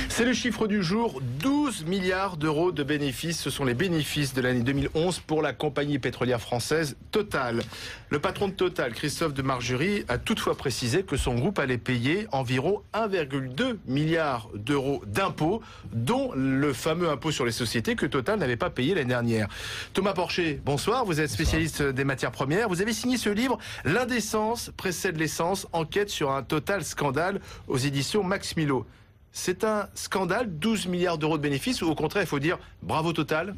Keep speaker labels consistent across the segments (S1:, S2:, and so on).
S1: C'est le chiffre du jour, 12 milliards d'euros de bénéfices. Ce sont les bénéfices de l'année 2011 pour la compagnie pétrolière française Total. Le patron de Total, Christophe de Margerie, a toutefois précisé que son groupe allait payer environ 1,2 milliard d'euros d'impôts, dont le fameux impôt sur les sociétés que Total n'avait pas payé l'année dernière. Thomas Porcher, bonsoir, vous êtes spécialiste des matières premières. Vous avez signé ce livre, L'indécence précède l'essence, enquête sur un Total scandale aux éditions Max Milo. C'est un scandale, 12 milliards d'euros de bénéfices, ou au contraire, il faut dire bravo Total?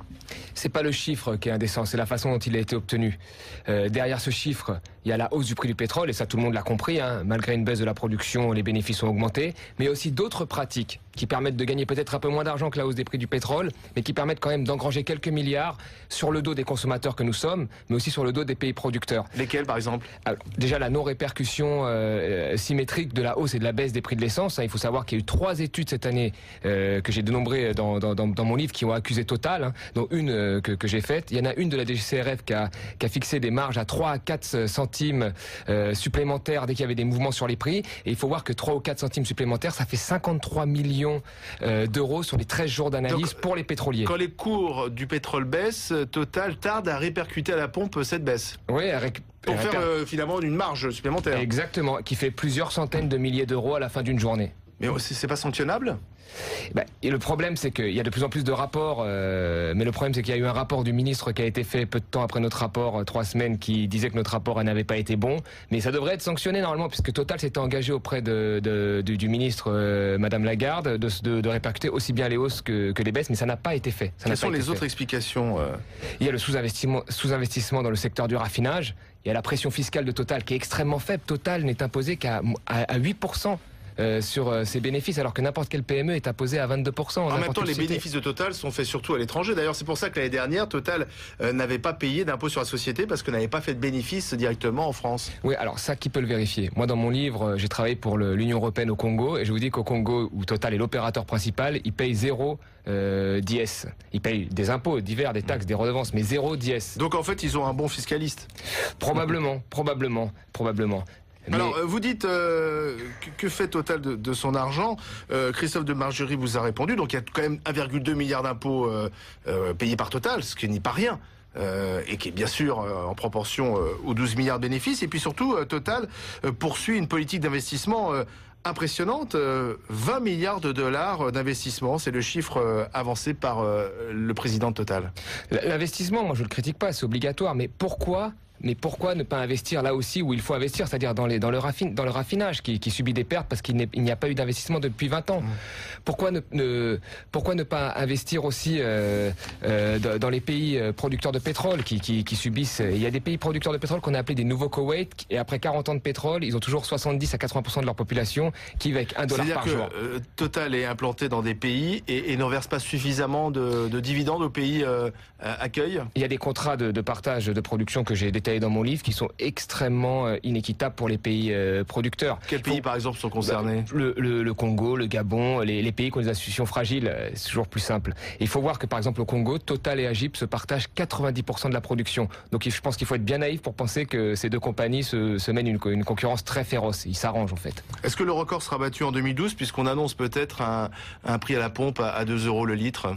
S2: C'est pas le chiffre qui est indécent, c'est la façon dont il a été obtenu. Derrière ce chiffre, il y a la hausse du prix du pétrole, et ça tout le monde l'a compris, hein. Malgré une baisse de la production, les bénéfices ont augmenté, mais il y a aussi d'autres pratiques qui permettent de gagner peut-être un peu moins d'argent que la hausse des prix du pétrole, mais qui permettent quand même d'engranger quelques milliards sur le dos des consommateurs que nous sommes, mais aussi sur le dos des pays producteurs.
S1: Lesquels, par exemple?
S2: Alors, déjà, la non-répercussion symétrique de la hausse et de la baisse des prix de l'essence. Hein. Il faut savoir qu'il y a eu 3 études cette année que j'ai dénombrées dans mon livre qui ont accusé Total, hein, dont une que j'ai faite. Il y en a une de la DGCCRF qui a fixé des marges à 3 à 4 centimes supplémentaires dès qu'il y avait des mouvements sur les prix. Et il faut voir que 3 ou 4 centimes supplémentaires, ça fait 53 millions d'euros sur les 13 jours d'analyse pour les pétroliers.
S1: Quand les cours du pétrole baissent, Total tarde à répercuter à la pompe cette baisse.
S2: Oui,
S1: pour faire finalement une marge supplémentaire.
S2: Exactement, qui fait plusieurs centaines de milliers d'euros à la fin d'une journée.
S1: Mais c'est pas sanctionnable?
S2: Et le problème, c'est qu'il y a de plus en plus de rapports, mais le problème, c'est qu'il y a eu un rapport du ministre qui a été fait peu de temps après notre rapport, 3 semaines, qui disait que notre rapport n'avait pas été bon. Mais ça devrait être sanctionné normalement, puisque Total s'était engagé auprès du ministre, Madame Lagarde, de répercuter aussi bien les hausses que les baisses, mais ça n'a pas été fait.
S1: Quelles sont les autres explications?
S2: Il y a le sous-investissement dans le secteur du raffinage. Il y a la pression fiscale de Total qui est extrêmement faible. Total n'est imposé qu'à 8%. Sur ses bénéfices, alors que n'importe quelle PME est imposée à 22%.
S1: En même temps, les bénéfices de Total sont faits surtout à l'étranger. D'ailleurs, c'est pour ça que l'année dernière, Total n'avait pas payé d'impôt sur la société parce que n'avait pas fait de bénéfices directement en France.
S2: Oui, alors ça, qui peut le vérifier? Moi, dans mon livre, j'ai travaillé pour l'Union européenne au Congo, et je vous dis qu'au Congo, où Total est l'opérateur principal, il paye 0 d'IS. Il paye des impôts divers, des taxes, des redevances, mais 0 d'IS.
S1: Donc en fait, ils ont un bon fiscaliste?
S2: Probablement.
S1: Alors, vous dites que fait Total de son argent? Christophe de Margerie vous a répondu. Donc, il y a quand même 1,2 milliard d'impôts payés par Total, ce qui n'est pas rien. Et qui est bien sûr en proportion aux 12 milliards de bénéfices. Et puis surtout, Total poursuit une politique d'investissement impressionnante. 20 milliards de dollars d'investissement, c'est le chiffre avancé par le président de Total.
S2: L'investissement, moi je le critique pas, c'est obligatoire. Mais pourquoi ne pas investir là aussi où il faut investir, c'est-à-dire dans le raffinage qui subit des pertes parce qu'il n'y a pas eu d'investissement depuis 20 ans. Pourquoi ne pas investir aussi dans les pays producteurs de pétrole qui subissent... Il y a des pays producteurs de pétrole qu'on a appelés des nouveaux Koweït, et après 40 ans de pétrole, ils ont toujours 70 à 80% de leur population qui vit avec $1 par jour.
S1: C'est-à-dire que Total est implanté dans des pays et ne verse pas suffisamment de dividendes aux pays accueil? Il
S2: y a des contrats de partage de production que j'ai détaillés dans mon livre qui sont extrêmement inéquitables pour les pays producteurs.
S1: Quels pays par exemple sont concernés?
S2: Le Congo, le Gabon, les pays qui ont des institutions fragiles, c'est toujours plus simple. Et il faut voir que par exemple au Congo, Total et Agip se partagent 90% de la production. Donc je pense qu'il faut être bien naïf pour penser que ces deux compagnies se mènent une concurrence très féroce. Ils s'arrangent en fait.
S1: Est-ce que le record sera battu en 2012 puisqu'on annonce peut-être un prix à la pompe à 2 € le litre?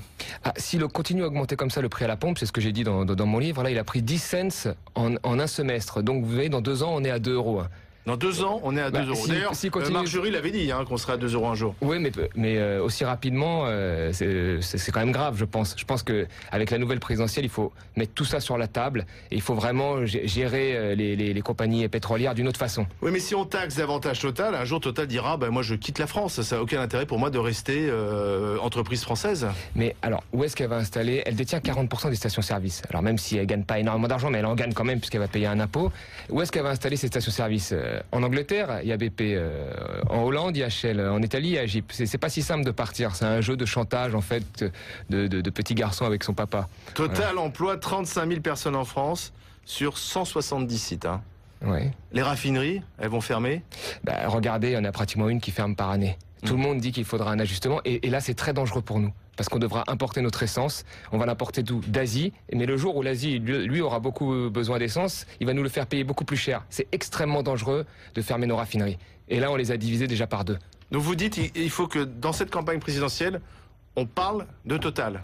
S2: S'il continue à augmenter comme ça le prix à la pompe, c'est ce que j'ai dit dans mon livre, là il a pris 10 cents en un semestre. Donc vous voyez, dans 2 ans, on est à 2 €.
S1: Dans 2 ans, on est à 2 €. D'ailleurs, Margerie l'avait dit qu'on serait à 2 € un jour.
S2: Oui, mais aussi rapidement, c'est quand même grave, je pense. Je pense que avec la nouvelle présidentielle, il faut mettre tout ça sur la table et il faut vraiment gérer les compagnies pétrolières d'une autre façon. Oui,
S1: mais si on taxe davantage Total, un jour Total dira moi je quitte la France. Ça n'a aucun intérêt pour moi de rester entreprise française.
S2: Mais alors, où est-ce qu'elle va installer? Elle détient 40% des stations-service. Alors même si elle gagne pas énormément d'argent, mais elle en gagne quand même puisqu'elle va payer un impôt. Où est-ce qu'elle va installer ces stations-service? En Angleterre, il y a BP. En Hollande, il y a Shell. En Italie, il y a Agip. C'est pas si simple de partir. C'est un jeu de chantage, en fait, de petit garçon avec son papa.
S1: Total emploie 35 000 personnes en France sur 170 sites.
S2: Ouais.
S1: Les raffineries, elles vont fermer?
S2: Regardez, il y en a pratiquement une qui ferme par année. Tout le monde dit qu'il faudra un ajustement. Et là, c'est très dangereux pour nous. parce qu'on devra importer notre essence. On va l'importer d'où? D'Asie. Mais le jour où l'Asie, lui, aura beaucoup besoin d'essence, il va nous le faire payer beaucoup plus cher. C'est extrêmement dangereux de fermer nos raffineries. Et là, on les a divisées déjà par 2.
S1: Donc vous dites il faut que dans cette campagne présidentielle, on parle de Total.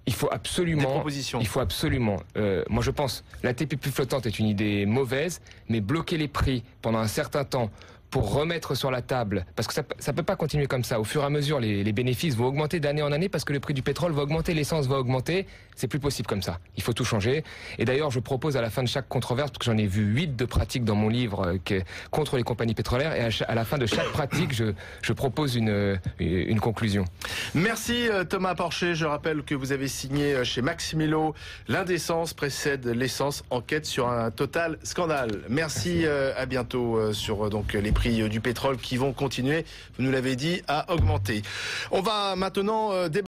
S2: Il faut absolument.
S1: Des propositions.
S2: Il faut absolument. Moi, je pense la TPP flottante est une idée mauvaise, mais bloquer les prix pendant un certain temps pour remettre sur la table, parce que ça peut pas continuer comme ça. Au fur et à mesure, les bénéfices vont augmenter d'année en année parce que le prix du pétrole va augmenter, l'essence va augmenter. C'est plus possible comme ça. Il faut tout changer. Et d'ailleurs, je propose à la fin de chaque controverse, parce que j'en ai vu 8 de pratiques dans mon livre contre les compagnies pétrolières, et à la fin de chaque pratique, je propose une conclusion.
S1: Merci Thomas Porcher. Je rappelle que vous avez signé chez Maximilo l'indécence précède l'essence, enquête sur un total scandale. Merci. À bientôt sur donc les prix du pétrole qui vont continuer, vous nous l'avez dit, à augmenter. On va maintenant débattre.